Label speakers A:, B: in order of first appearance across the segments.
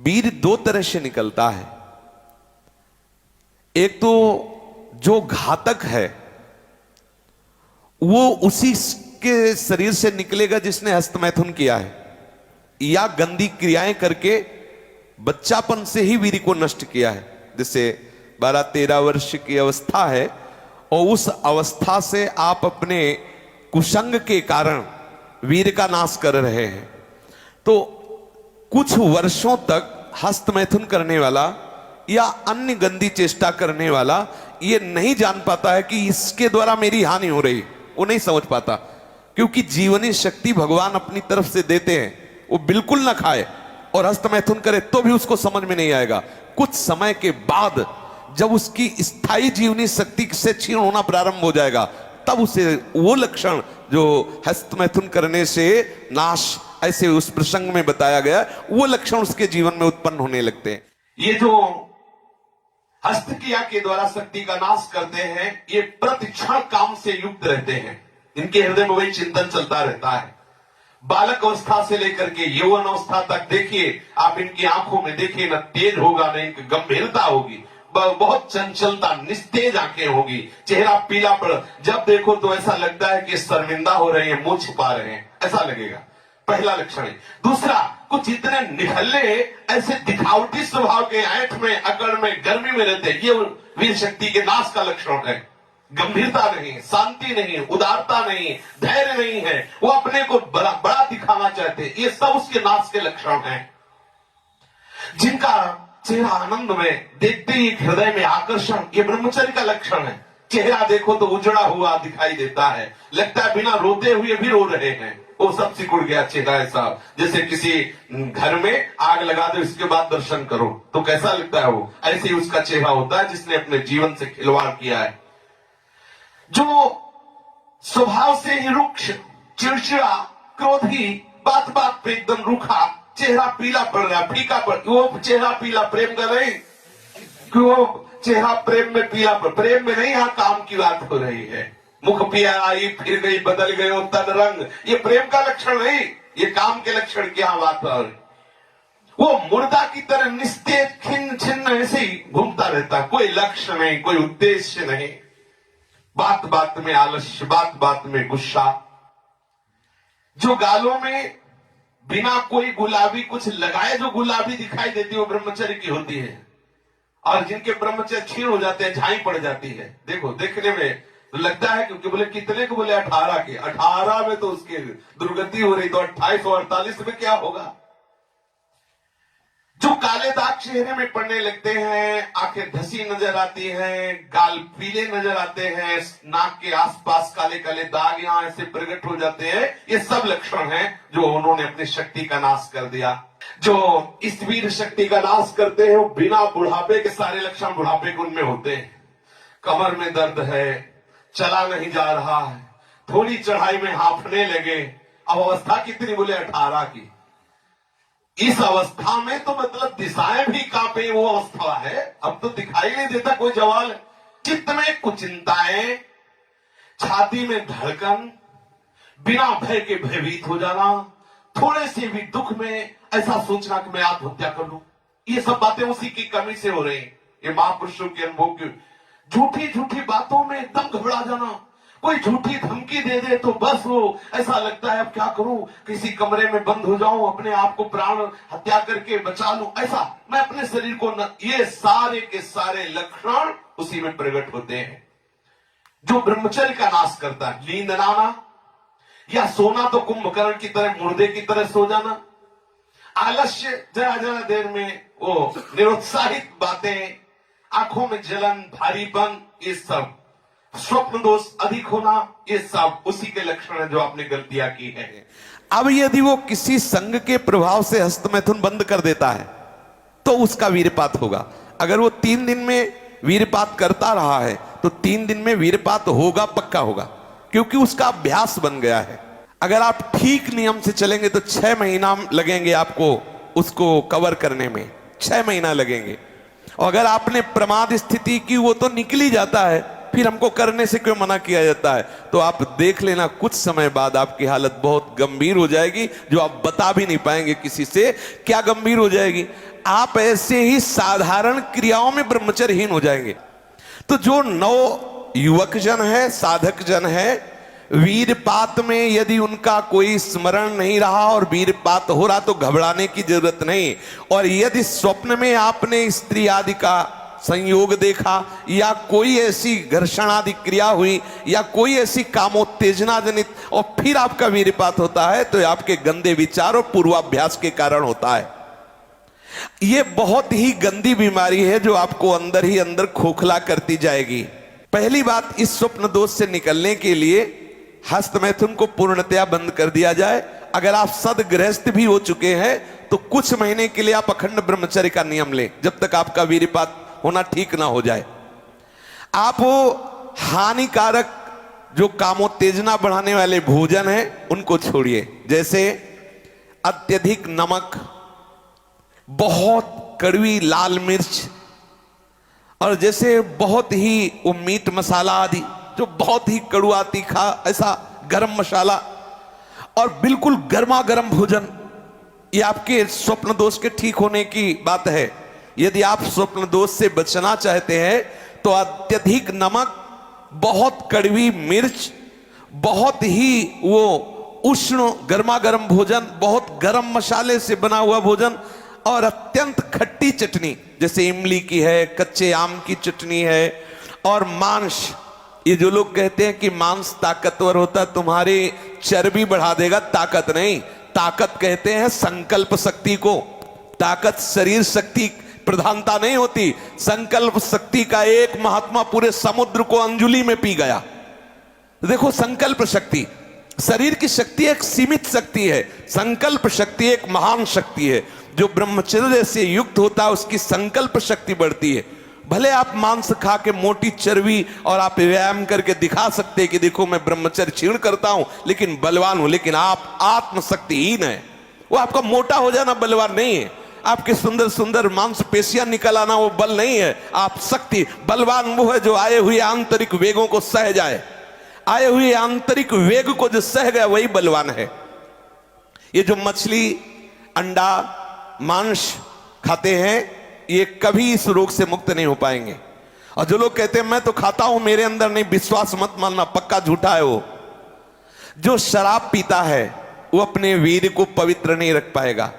A: वीर दो तरह से निकलता है। एक तो जो घातक है वो उसी के शरीर से निकलेगा जिसने हस्तमैथुन किया है, या गंदी क्रियाएं करके बच्चापन से ही वीर को नष्ट किया है। जैसे 12-13 वर्ष की अवस्था है और उस अवस्था से आप अपने कुसंग के कारण वीर का नाश कर रहे हैं, तो कुछ वर्षों तक हस्तमैथुन करने वाला या अन्य गंदी चेष्टा करने वाला ये नहीं जान पाता है कि इसके द्वारा मेरी हानि हो रही, वो नहीं समझ पाता, क्योंकि जीवनी शक्ति भगवान अपनी तरफ से देते हैं। वो बिल्कुल ना खाए और हस्तमैथुन करे तो भी उसको समझ में नहीं आएगा। कुछ समय के बाद जब उसकी स्थायी जीवनी शक्ति से क्षीण होना प्रारंभ हो जाएगा, तब उसे वो लक्षण जो हस्तमैथुन करने से नाश ऐसे उस प्रसंग में बताया गया, वो लक्षण उसके जीवन में उत्पन्न होने लगते हैं।
B: ये जो हस्त क्रिया के द्वारा शक्ति का नाश करते हैं, ये प्रतिक्षण काम से युक्त रहते हैं। इनके हृदय में वही चिंतन चलता रहता है। बालक अवस्था से लेकर के यौवन अवस्था तक देखिए आप, इनकी आंखों में देखिए, न तेज होगा न इनकी गंभीरता होगी, बहुत चंचलता, निस्तेज आंखें होगी, चेहरा पीला पड़, जब देखो तो ऐसा लगता है कि शर्मिंदा हो रहे हैं, मुंह छिपा रहे हैं, ऐसा लगेगा। पहला लक्षण है। दूसरा, कुछ इतने निखल्ले ऐसे दिखावटी स्वभाव के, ऐंठ में, अकड़ में, गर्मी में रहते हैं, ये वीर शक्ति के नाश का लक्षण है। गंभीरता नहीं, शांति नहीं, उदारता नहीं, धैर्य नहीं है, वो अपने को बड़ा बड़ा दिखाना चाहते हैं, ये सब उसके नाश के लक्षण हैं। जिनका चेहरा आनंद में देखते ही हृदय में आकर्षण, ये ब्रह्मचर्य का लक्षण है। चेहरा देखो तो उजड़ा हुआ दिखाई देता है, लगता है बिना रोते हुए भी रो रहे हैं, वो सब सिकुड़ गया चेहरा है साहब। जैसे किसी घर में आग लगा दो, इसके बाद दर्शन करो तो कैसा लगता है, वो ऐसे ही उसका चेहरा होता है जिसने अपने जीवन से खिलवाड़ किया है। जो स्वभाव से ही रुक्ष, चिड़चिड़ा, क्रोधी, बात बात पे एकदम रूखा, चेहरा पीला पड़ रहा, फीका पड़, वो चेहरा पीला प्रेम का नहीं, कि वो चेहरा प्रेम में पीला पड़, प्रेम में नहीं, यहां काम की बात हो रही है। मुख पिया आई फिर गई, बदल गए तन रंग, ये प्रेम का लक्षण नहीं, ये काम के लक्षण की यहां बात हो रही। वो मुर्दा की तरह निस्तेज, खिन्न छिन्न ऐसे ही घूमता रहता, कोई लक्ष्य नहीं, कोई उद्देश्य नहीं, बात बात में आलस्य, बात बात में गुस्सा। जो गालों में बिना कोई गुलाबी कुछ लगाए जो गुलाबी दिखाई देती है, वो ब्रह्मचर्य की होती है। और जिनके ब्रह्मचर्य क्षीण हो जाते हैं, झाई पड़ जाती है, देखो देखने में लगता है, क्योंकि बोले कितने को, बोले 18 के, 18 में तो उसकी दुर्गति हो रही, तो 28 और 48 में क्या होगा। जो काले दाग चेहरे में पड़ने लगते हैं, आंखें धसी नजर आती हैं, गाल पीले नजर आते हैं, नाक के आसपास काले काले दाग यहां ऐसे प्रकट हो जाते हैं, ये सब लक्षण हैं जो उन्होंने अपनी शक्ति का नाश कर दिया। जो इस वीर शक्ति का नाश करते हैं, वो बिना बुढ़ापे के सारे लक्षण बुढ़ापे के उनमें होते हैं। कमर में दर्द है, चला नहीं जा रहा है, थोड़ी चढ़ाई में हांफने लगे, अब अवस्था कितनी, बोले 18 की। इस अवस्था में तो मतलब दिशाएं भी कांपे, वो अवस्था है, अब तो दिखाई नहीं देता कोई जवाल। चित्त में कुचिंताएं, छाती में धड़कन, बिना भय के भयभीत हो जाना, थोड़े से भी दुख में ऐसा सोचना कि मैं आत्महत्या कर लूं, ये सब बातें उसी की कमी से हो रही। ये महापुरुषों के अनुभव की झूठी झूठी बातों में एकदम घबरा जाना, कोई झूठी धमकी दे दे तो बस वो ऐसा लगता है अब क्या करूं, किसी कमरे में बंद हो जाऊं, अपने आप को प्राण हत्या करके बचा लूं, ऐसा मैं अपने शरीर को न, ये सारे के सारे लक्षण उसी में प्रकट होते हैं। जो ब्रह्मचर्य का नाश करता है, नींद ना आना, या सोना तो कुंभकर्ण की तरह, मुर्दे की तरह सो जाना, आलस्य, जरा जरा देर में वो निरुत्साहित बातें, आंखों में जलन, भारीपन, ये सब, स्वप्न दोष अधिक होना, ये सब उसी के लक्षण है जो आपने गलतियां की है।
A: अब यदि वो किसी संग के प्रभाव से हस्तमैथुन बंद कर देता है तो उसका वीरपात होगा। अगर वो 3 दिन में वीरपात करता रहा है तो 3 दिन में वीरपात होगा, पक्का होगा, क्योंकि उसका अभ्यास बन गया है। अगर आप ठीक नियम से चलेंगे तो 6 महीना लगेंगे आपको उसको कवर करने में, 6 महीना लगेंगे। और अगर आपने प्रमाद स्थिति की, वो तो निकल ही जाता है, फिर हमको करने से क्यों मना किया जाता है? तो आप देख लेना, कुछ समय बाद आपकी हालत बहुत गंभीर हो जाएगी, जो आप बता भी नहीं पाएंगे किसी से। क्या गंभीर हो जाएगी? आप ऐसे ही साधारण क्रियाओं में ब्रह्मचर्यहीन हो जाएंगे। तो जो नव युवक जन है, साधक जन है, वीरपात में यदि उनका कोई स्मरण नहीं रहा और वीरपात हो रहा तो घबराने की जरूरत नहीं। और यदि स्वप्न में आपने स्त्री आदि का संयोग देखा या कोई ऐसी घर्षण आदि क्रिया हुई या कोई ऐसी कामोत्तेजना जनित और फिर आपका वीरपात होता है, तो आपके गंदे विचार और पूर्वाभ्यास के कारण होता है। यह बहुत ही गंदी बीमारी है जो आपको अंदर ही अंदर खोखला करती जाएगी। पहली बात, इस स्वप्न दोष से निकलने के लिए हस्त मैथुन को पूर्णतया बंद कर दिया जाए। अगर आप सदगृहस्थ भी हो चुके हैं तो कुछ महीने के लिए आप अखंड ब्रह्मचर्य का नियम लें, जब तक आपका वीरपात होना ठीक ना हो जाए। आप वो हानिकारक जो कामोत्तेजना बढ़ाने वाले भोजन हैं उनको छोड़िए, जैसे अत्यधिक नमक, बहुत कड़वी लाल मिर्च, और जैसे बहुत ही वो मीट मसाला आदि जो बहुत ही कड़वा तीखा, ऐसा गरम मसाला, और बिल्कुल गर्मा गर्म भोजन। ये आपके स्वप्न दोष के ठीक होने की बात है। यदि आप स्वप्न दोष से बचना चाहते हैं तो अत्यधिक नमक, बहुत कड़वी मिर्च, बहुत ही वो उष्ण गर्मा गर्म भोजन, बहुत गर्म मसाले से बना हुआ भोजन, और अत्यंत खट्टी चटनी, जैसे इमली की है, कच्चे आम की चटनी है, और मांस। ये जो लोग कहते हैं कि मांस ताकतवर होता, तुम्हारी चर्बी बढ़ा देगा, ताकत नहीं। ताकत कहते हैं संकल्प शक्ति को। ताकत शरीर शक्ति प्रधानता नहीं होती। संकल्प शक्ति का एक महात्मा पूरे समुद्र को अंजुली में पी गया। देखो, संकल्प शक्ति, शरीर की शक्ति एक सीमित शक्ति है, संकल्प शक्ति एक महान शक्ति है। जो ब्रह्मचर्य से युक्त होता है उसकी संकल्प शक्ति बढ़ती है। भले आप मांस खा के मोटी चर्बी और आप व्यायाम करके दिखा सकते हैं कि देखो मैं ब्रह्मचर्य क्षीण करता हूं लेकिन बलवान हूं, लेकिन आप आत्मशक्तिहीन है। वो आपका मोटा हो जाना बलवान नहीं है, आपके सुंदर सुंदर मांसपेशियां निकल आना वो बल नहीं है। आप शक्ति, बलवान वो है जो आए हुए आंतरिक वेगों को सह जाए। आए हुए आंतरिक वेग को जो सह गया वही बलवान है। ये जो मछली, अंडा, मांस खाते हैं ये कभी इस रोग से मुक्त नहीं हो पाएंगे। और जो लोग कहते हैं मैं तो खाता हूं मेरे अंदर नहीं, विश्वास मत मानना, पक्का झूठा है वो। जो शराब पीता है वो अपने वीर को पवित्र नहीं रख पाएगा।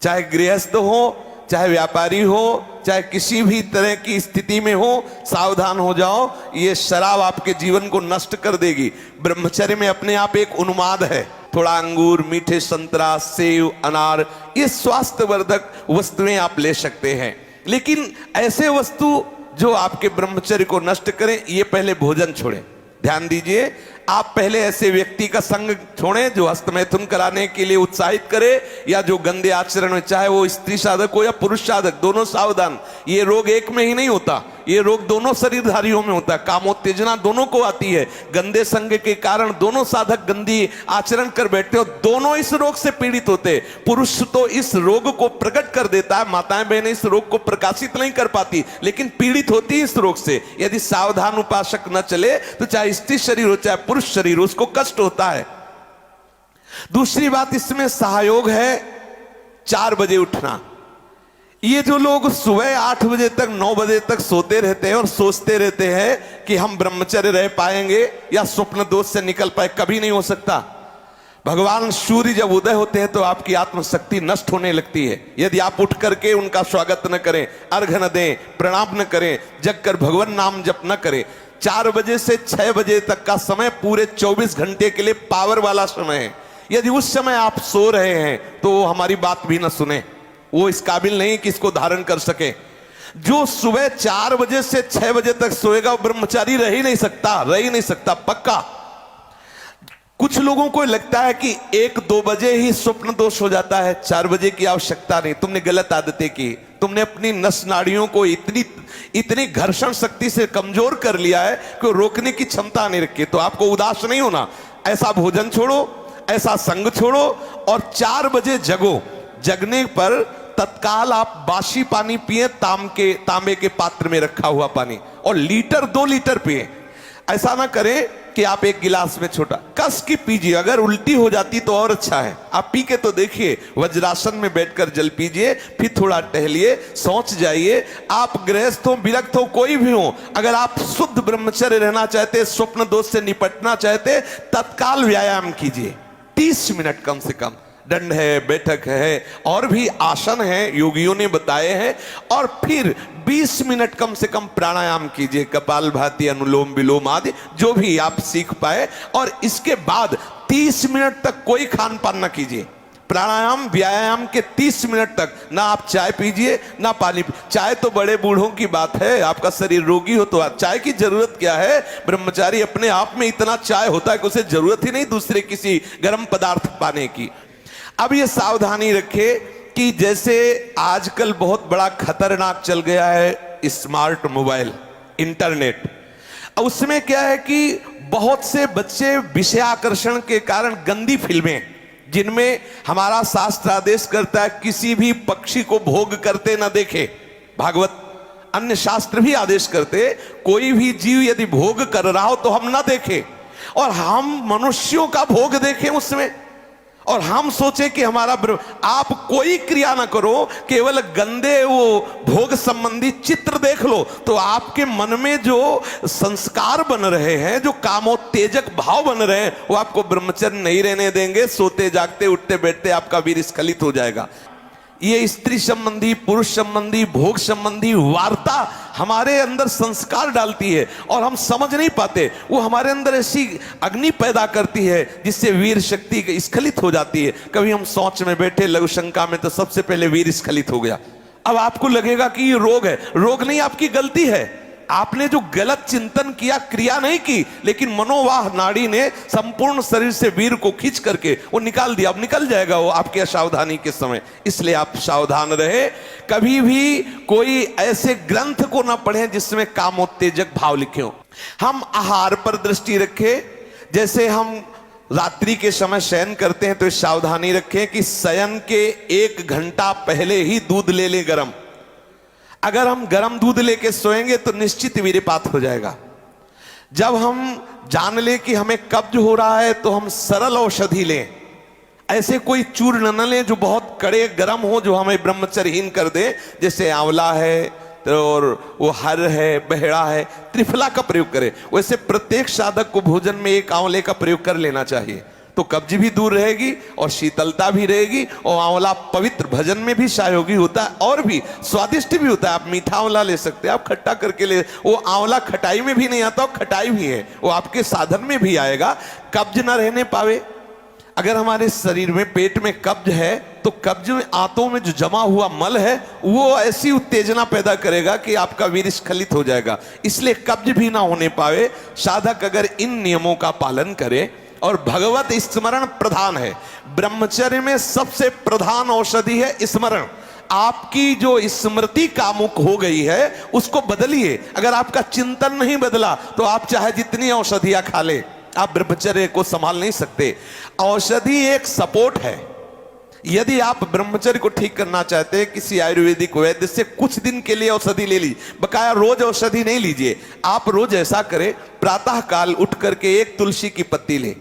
A: चाहे गृहस्थ हो, चाहे व्यापारी हो, चाहे किसी भी तरह की स्थिति में हो, सावधान हो जाओ, ये शराब आपके जीवन को नष्ट कर देगी। ब्रह्मचर्य में अपने आप एक उन्माद है। थोड़ा अंगूर, मीठे संतरा, सेव, अनार, ये स्वास्थ्यवर्धक वस्तुएं आप ले सकते हैं, लेकिन ऐसे वस्तु जो आपके ब्रह्मचर्य को नष्ट करें, ये पहले भोजन छोड़ें। ध्यान दीजिए, आप पहले ऐसे व्यक्ति का संग छोड़ें जो हस्तमैथुन कराने के लिए उत्साहित करे या जो गंदे आचरण में, चाहे वो स्त्री साधक हो या पुरुष साधक, दोनों सावधान। ये रोग एक में ही नहीं होता, ये रोग दोनों शरीरधारियों में होता है। कामोत्तेजना दोनों को आती है। गंदे संग के कारण दोनों साधक गंदी आचरण कर बैठते हो, दोनों इस रोग से पीड़ित होते। पुरुष तो इस रोग को प्रकट कर देता है, माताएं बहनें इस रोग को प्रकाशित नहीं कर पाती, लेकिन पीड़ित होती है इस रोग से। यदि सावधान उपासक न चले तो चाहे स्त्री शरीर हो चाहे पुरुष शरीर, उसको कष्ट होता है। दूसरी बात इसमें सहयोग है 4 बजे उठना। ये जो लोग सुबह 8 बजे तक 9 बजे तक सोते रहते हैं और सोचते रहते हैं कि हम ब्रह्मचर्य रह पाएंगे या स्वप्न दोष से निकल पाए, कभी नहीं हो सकता। भगवान सूर्य जब उदय होते हैं तो आपकी आत्मशक्ति नष्ट होने लगती है। यदि आप उठ करके उनका स्वागत न करें, अर्घ्य न दें, प्रणाम न करें, जग कर भगवान नाम जप न करें, 4 बजे से 6 बजे तक का समय पूरे 24 घंटे के लिए पावर वाला समय है। यदि उस समय आप सो रहे हैं तो वो हमारी बात भी न सुने, वो इस काबिल नहीं कि इसको धारण कर सके। जो सुबह 4 बजे से 6 बजे तक सोएगा वो ब्रह्मचारी रह ही नहीं सकता, पक्का। कुछ लोगों को लगता है कि 1-2 बजे ही स्वप्न दोष हो जाता है, 4 बजे की आवश्यकता नहीं। तुमने गलत आदतें की, तुमने अपनी नस नाड़ियों को इतनी घर्षण शक्ति से कमजोर कर लिया है कि रोकने की क्षमता नहीं रखी। तो आपको उदास नहीं होना, ऐसा भोजन छोड़ो, ऐसा संग छोड़ो और 4 बजे जगो। जगने पर तत्काल आप बासी पानी पिए, तांबे के पात्र में रखा हुआ पानी, और लीटर 2 लीटर पिए। ऐसा ना करें कि आप एक गिलास में छोटा कस की पीजिए। अगर उल्टी हो जाती तो और अच्छा है, आप पी के तो देखिए। वज्रासन में बैठकर जल पीजिए, फिर थोड़ा टहलिए, सोच जाइए। आप गृहस्थ हो, विरक्त हो, कोई भी हो, अगर आप शुद्ध ब्रह्मचर्य रहना चाहते, स्वप्न दोष से निपटना चाहते, तत्काल व्यायाम कीजिए। 30 मिनट कम से कम। दंड है, बैठक है, और भी आसन है योगियों ने बताए हैं। और फिर 20 मिनट कम से कम प्राणायाम कीजिए, कपालभाति, अनुलोम विलोम आदि जो भी आप सीख पाए। और इसके बाद 30 मिनट तक कोई खान पान ना कीजिए। प्राणायाम व्यायाम के 30 मिनट तक ना आप चाय पीजिए ना पानी। चाय तो बड़े बूढ़ों की बात है, आपका शरीर रोगी हो तो चाय की जरूरत क्या है। ब्रह्मचारी अपने आप में इतना चाय होता है कि उसे जरूरत ही नहीं दूसरे किसी गर्म पदार्थ पाने की। अब ये सावधानी रखे कि जैसे आजकल बहुत बड़ा खतरनाक चल गया है स्मार्ट मोबाइल, इंटरनेट। उसमें क्या है कि बहुत से बच्चे विषयाकर्षण के कारण गंदी फिल्में, जिनमें हमारा शास्त्र आदेश करता है किसी भी पक्षी को भोग करते ना देखे। भागवत अन्य शास्त्र भी आदेश करते कोई भी जीव यदि भोग कर रहा हो तो हम ना देखें, और हम मनुष्यों का भोग देखें उसमें, और हम सोचे कि हमारा आप कोई क्रिया ना करो, केवल गंदे वो भोग संबंधी चित्र देख लो तो आपके मन में जो संस्कार बन रहे हैं, जो कामोत्तेजक भाव बन रहे हैं, वो आपको ब्रह्मचर्य नहीं रहने देंगे। सोते जागते उठते बैठते आपका वीर स्खलित हो जाएगा। ये स्त्री संबंधी, पुरुष संबंधी, भोग संबंधी वार्ता हमारे अंदर संस्कार डालती है और हम समझ नहीं पाते। वो हमारे अंदर ऐसी अग्नि पैदा करती है जिससे वीर शक्ति स्खलित हो जाती है। कभी हम सोच में बैठे लघु शंका में तो सबसे पहले वीर स्खलित हो गया। अब आपको लगेगा कि ये रोग है। रोग नहीं, आपकी गलती है। आपने जो गलत चिंतन किया, क्रिया नहीं की, लेकिन मनोवाह नाड़ी ने संपूर्ण शरीर से वीर को खींच करके वो निकाल दिया। अब निकल जाएगा वो आपकी असावधानी के समय। इसलिए आप सावधान रहे। कभी भी कोई ऐसे ग्रंथ को ना पढ़ें जिसमें कामोत्तेजक भाव लिखे हो। हम आहार पर दृष्टि रखें। जैसे हम रात्रि के समय शयन करते हैं तो सावधानी रखें कि शयन के 1 घंटा पहले ही दूध ले लें गरम। अगर हम गर्म दूध लेके सोएंगे तो निश्चित वीर्यपात हो जाएगा। जब हम जान ले कि हमें कब्ज हो रहा है तो हम सरल औषधि लें। ऐसे कोई चूर्ण न लें जो बहुत कड़े गर्म हो, जो हमें ब्रह्मचर्यहीन कर दे। जैसे आंवला है और वो हर है, बहेड़ा है, त्रिफला का प्रयोग करें। वैसे प्रत्येक साधक को भोजन में 1 आंवले का प्रयोग कर लेना चाहिए, तो कब्ज भी दूर रहेगी और शीतलता भी रहेगी। और आंवला पवित्र भजन में भी सहयोगी होता है और भी स्वादिष्ट भी होता है। आप मीठा आंवला ले सकते हैं, आप खट्टा करके ले। वो आंवला खटाई में भी नहीं आता, और खटाई भी है, वो आपके साधन में भी आएगा। कब्ज ना रहने पावे। अगर हमारे शरीर में, पेट में कब्ज है तो कब्ज में, आंतों में जो जमा हुआ मल है वो ऐसी उत्तेजना पैदा करेगा कि आपका वीर स्खलित हो जाएगा। इसलिए कब्ज भी ना होने पावे। साधक अगर इन नियमों का पालन करे, और भगवत स्मरण प्रधान है। ब्रह्मचर्य में सबसे प्रधान औषधि है स्मरण। आपकी जो स्मृति कामुक हो गई है उसको बदलिए। अगर आपका चिंतन नहीं बदला तो आप चाहे जितनी औषधियां खा ले, आप ब्रह्मचर्य को संभाल नहीं सकते। औषधि एक सपोर्ट है। यदि आप ब्रह्मचर्य को ठीक करना चाहते हैं, किसी आयुर्वेदिक वैद्य से कुछ दिन के लिए औषधि ले लीजिए। बकाया रोज औषधि नहीं लीजिए। आप रोज ऐसा करें, प्रातः काल उठ करके 1 तुलसी की पत्ती ले।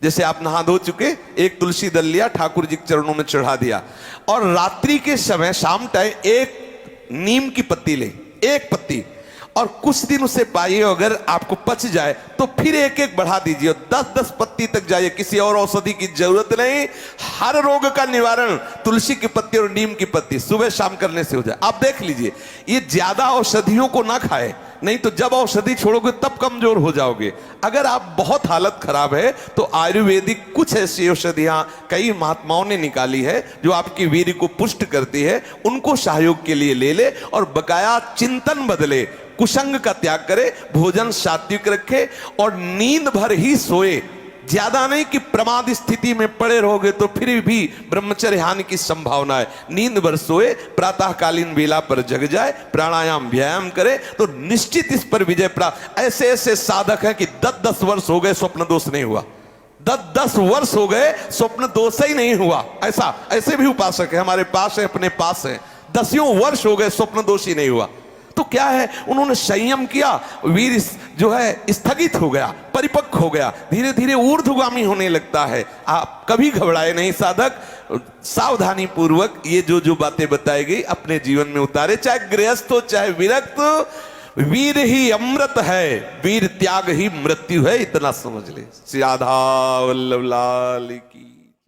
A: जैसे आप नहा धो चुके, 1 तुलसी दल लिया, ठाकुर जी के चरणों में चढ़ा दिया। और रात्रि के समय शाम टाइम 1 नीम की पत्ती ले, 1 पत्ती, और कुछ दिन उसे पाइए। अगर आपको पच जाए तो फिर 1-1 बढ़ा दीजिए, 10-10 पत्ती तक जाइए। किसी और औषधि की जरूरत नहीं। हर रोग का निवारण तुलसी की पत्ती और नीम की पत्ती सुबह शाम करने से हो जाए। आप देख लीजिए, ये ज्यादा औषधियों को ना खाए, नहीं तो जब औषधि छोड़ोगे तब कमजोर हो जाओगे। अगर आप बहुत हालत खराब है तो आयुर्वेदिक कुछ ऐसी औषधियां कई महात्माओं ने निकाली है जो आपकी वीर्य को पुष्ट करती है। उनको सहयोग के लिए ले ले और बकाया चिंतन बदले, कुसंग का त्याग करे, भोजन सात्विक रखे और नींद भर ही सोए। ज्यादा नहीं कि प्रमाद स्थिति में पड़े रहोगे तो फिर भी ब्रह्मचर्य हानि की संभावना है। नींद भर सोए, प्रातःकालीन वेला पर जग जाए, प्राणायाम व्यायाम करे तो निश्चित इस पर विजय प्राप्त। ऐसे ऐसे साधक हैं कि 10-10 वर्ष हो गए स्वप्न दोष नहीं हुआ। 10-10 वर्ष हो गए स्वप्न दोष ही नहीं हुआ। ऐसे भी उपासक है हमारे पास है, अपने पास है। 10 वर्ष हो गए स्वप्न दोष ही नहीं हुआ। तो क्या है, उन्होंने संयम किया, वीर जो है स्थगित हो गया, परिपक्व हो गया, धीरे धीरे ऊर्ध्वगामी होने लगता है। आप कभी घबराए नहीं साधक, सावधानी पूर्वक ये जो जो बातें बताई गई अपने जीवन में उतारे, चाहे गृहस्थ हो चाहे विरक्त, वीर ही अमृत है, वीर त्याग ही मृत्यु है, इतना समझ ले। श्री राधा वल्लभ लाल की।